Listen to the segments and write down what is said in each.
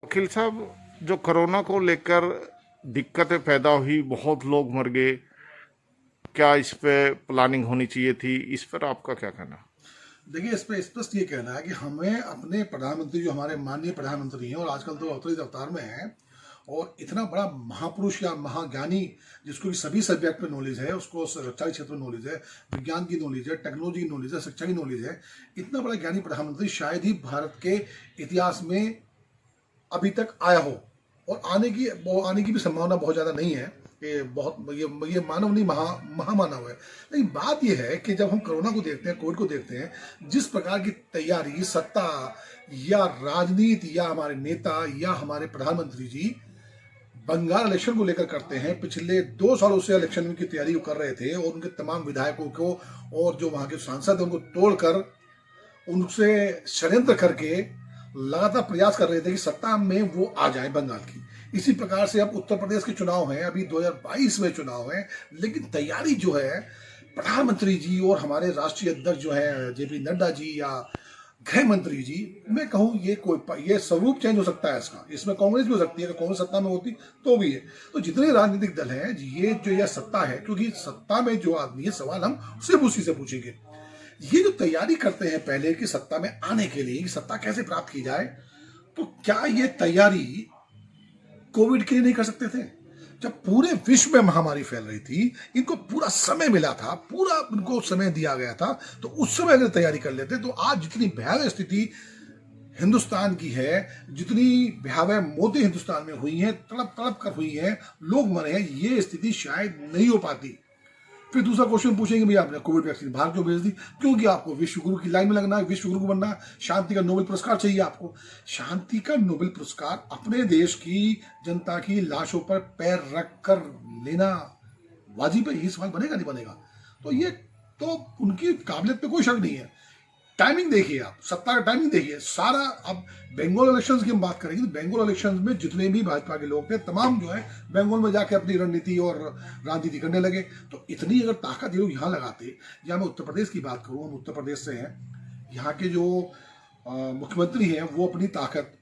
वकील साहब, जो कोरोना को लेकर दिक्कतें पैदा हुई, बहुत लोग मर गए, क्या इस पे प्लानिंग होनी चाहिए थी? इस पर आपका क्या कहना? देखिए, इस पे स्पष्ट ये कहना है कि हमें अपने प्रधानमंत्री, जो हमारे माननीय प्रधानमंत्री हैं और आजकल तो अवतरित अवतार में हैं, और इतना बड़ा महापुरुष या महाज्ञानी, जिसको कि सभी सब्जेक्ट में नॉलेज है, उसको रक्षा के क्षेत्र में नॉलेज है, विज्ञान की नॉलेज है, टेक्नोलॉजी की नॉलेज है, शिक्षा की नॉलेज है। इतना बड़ा ज्ञानी प्रधानमंत्री शायद ही भारत के इतिहास में अभी तक आया हो, और आने की भी संभावना बहुत ज़्यादा नहीं है। ये मानव नहीं, महामानव है। लेकिन बात यह है कि जब हम कोरोना को देखते हैं, कोविड को देखते हैं, जिस प्रकार की तैयारी सत्ता या राजनीति या हमारे नेता या हमारे प्रधानमंत्री जी बंगाल इलेक्शन को लेकर करते हैं, पिछले 2 सालों से इलेक्शन की तैयारी कर रहे थे, और उनके तमाम विधायकों को और जो वहां के सांसद हैं उनको तोड़कर, उनसे षड्यंत्र करके लगातार प्रयास कर रहे थे कि सत्ता में वो आ जाए बंगाल की। इसी प्रकार से अब उत्तर प्रदेश के चुनाव हैं, अभी 2022 में चुनाव है, लेकिन तैयारी जो है प्रधानमंत्री जी और हमारे राष्ट्रीय अध्यक्ष जो है जेपी नड्डा जी या गृह मंत्री जी, मैं कहूँ ये स्वरूप चेंज हो सकता है इसका। इसमें कांग्रेस भी हो सकती है, अगर कांग्रेस सत्ता में होती तो भी है। तो जितने राजनीतिक दल हैं, ये जो यह सत्ता है, क्योंकि सत्ता में जो आदमी है, सवाल हम सिर्फ उसी से पूछेंगे। ये जो तैयारी करते हैं पहले की सत्ता में आने के लिए, कि सत्ता कैसे प्राप्त की जाए, तो क्या ये तैयारी कोविड के लिए नहीं कर सकते थे? जब पूरे विश्व में महामारी फैल रही थी, इनको पूरा समय मिला था, पूरा इनको समय दिया गया था, तो उस समय अगर तैयारी कर लेते तो आज जितनी भयावह स्थिति हिंदुस्तान की है, जितनी भयावह मौतें हिंदुस्तान में हुई हैं, तड़प तड़प कर हुई हैं, लोग मरे हैं, ये स्थिति शायद नहीं हो पाती। फिर दूसरा क्वेश्चन पूछेंगे, भैया आपने कोविड वैक्सीन बाहर क्यों भेज दी? क्योंकि आपको विश्व गुरु की लाइन में लगना है, विश्व गुरु को बनना है, शांति का नोबेल पुरस्कार चाहिए आपको। शांति का नोबेल पुरस्कार अपने देश की जनता की लाशों पर पैर रख कर लेना वाजिब है? ये सवाल बनेगा नहीं बनेगा? तो ये तो उनकी काबिलियत पे कोई शक नहीं है। टाइमिंग देखिए, आप सत्ता का टाइमिंग देखिए सारा। अब बंगाल इलेक्शंस की हम बात करेंगे तो बंगाल इलेक्शंस में जितने भी भाजपा के लोग थे, तमाम जो है बंगाल में जाके अपनी रणनीति और राजनीति करने लगे। तो इतनी अगर ताकत ये लोग यहाँ लगाते, या मैं उत्तर प्रदेश की बात करूँ, हम उत्तर प्रदेश से हैं, यहाँ के जो मुख्यमंत्री हैं वो अपनी ताकत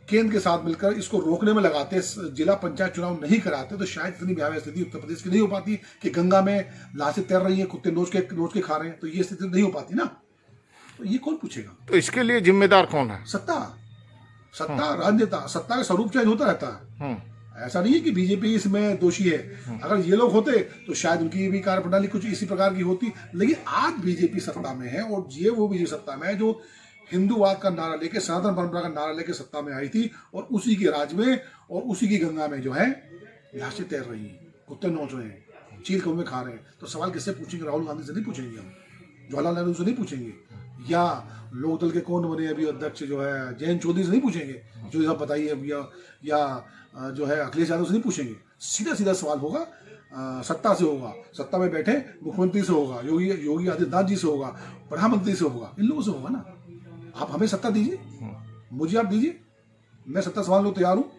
केंद्र के साथ मिलकर इसको रोकने में लगाते, जिला पंचायत चुनाव नहीं कराते, तो शायद इतनी भयावह स्थिति उत्तर प्रदेश की नहीं हो पाती कि गंगा में लाशें तैर रही हैं, कुत्ते नोच के खा रहे हैं। तो ये स्थिति नहीं हो पाती ना। तो ये कौन पूछेगा? तो इसके लिए जिम्मेदार कौन है? सत्ता राजनेता। सत्ता का स्वरूप चेंज होता रहता है। ऐसा नहीं है कि बीजेपी इसमें दोषी है। अगर ये लोग होते तो शायद उनकी भी कार्यप्रणाली कुछ इसी प्रकार की होती। लेकिन आज बीजेपी सत्ता में है, और ये वो बीजेपी सत्ता में है जो हिंदूवाद का नारा लेके, सनातन परंपरा का नारा लेके सत्ता में आई थी, और उसी के राज में और उसी की गंगा में जो है लाशें तैर रही हैं, कुत्ते नोच रहे हैं, चील कौवे खा रहे हैं। तो सवाल किससे पूछेंगे? राहुल गांधी से नहीं पूछेंगे, हम जवाहरलाल नेहरू से नहीं पूछेंगे, या लोकदल के कौन बने अभी अध्यक्ष जो है जयंत चौधरी से नहीं पूछेंगे, जो सब बताइए, या जो है अखिलेश यादव से नहीं पूछेंगे। सीधा सीधा सवाल होगा, सत्ता से होगा, सत्ता में बैठे मुख्यमंत्री से होगा, योगी आदित्यनाथ जी से होगा, प्रधानमंत्री से होगा, इन लोगों से होगा ना। आप हमें सत्ता दीजिए, मुझे आप दीजिए, मैं सत्ता संभालने को तैयार हूँ,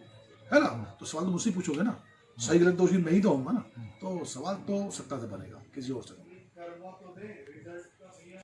है ना। तो सवाल तो मुझसे पूछोगे ना, सही गलत दोषी मैं ही तो होऊंगा ना। तो सवाल तो सत्ता से बनेगा, किसी और से।